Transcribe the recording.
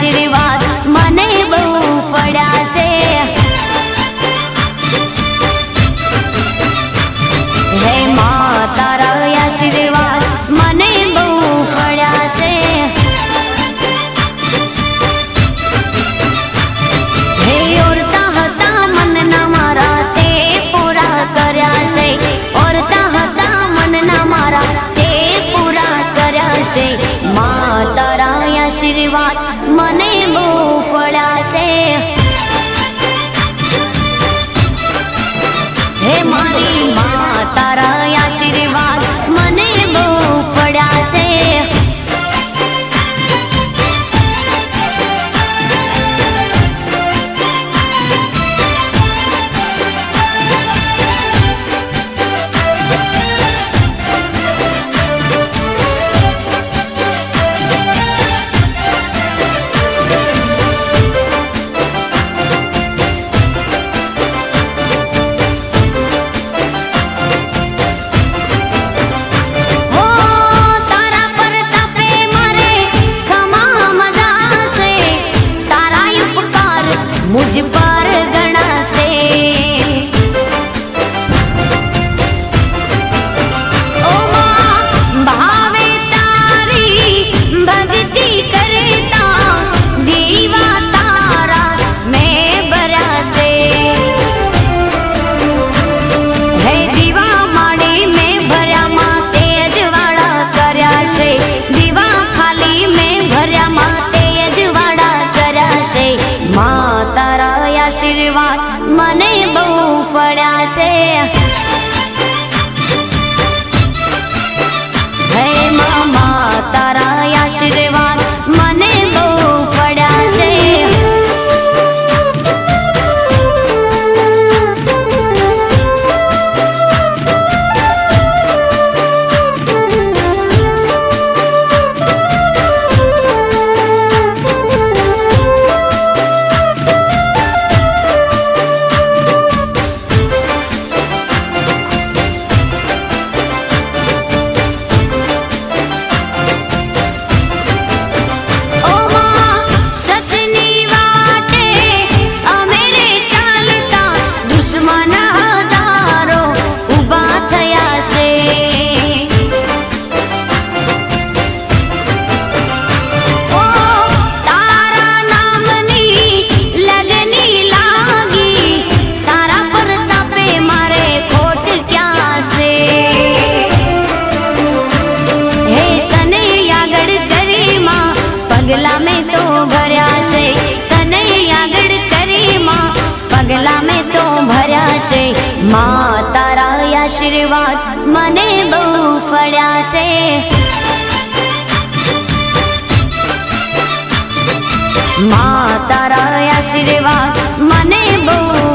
આશીર્વાદ મને બહુ પડ્યા છે। હે માં તારા આશીર્વાદ મને બહુ પડ્યા છે। હે ઓરતા હતા મનના મારા તે પૂરા કર્યા છે। ઓરતા હતા મનના મારા તે પૂરા કર્યા છે। માં તારા આશીર્વાદ મને બહુ પડ્યા છે। હે મારી માં તારા આશીર્વાદ મને બહુ પડ્યા છે। मुझ पर गणा से ओ मां भावे तारी भक्ति करता दीवा तारा मैं बरा से। है दीवा माड़ी में भर्या मां तेज वाड़ा कर्या छे। दीवा खाली में भर्या मां तेज वाड़ा कर्या छे। मां तारा आशीर्वाद मने बहु पड्या छे। हे मामा तारा आशीर्वाद मने बहु पड्या छे। पगला में तो भर्या छे तने आगळ करी मां पगला में तो भर्या छे। मां तारा आशीर्वाद मने बहु पड्या छे। मां तारा आशीर्वाद मने बहु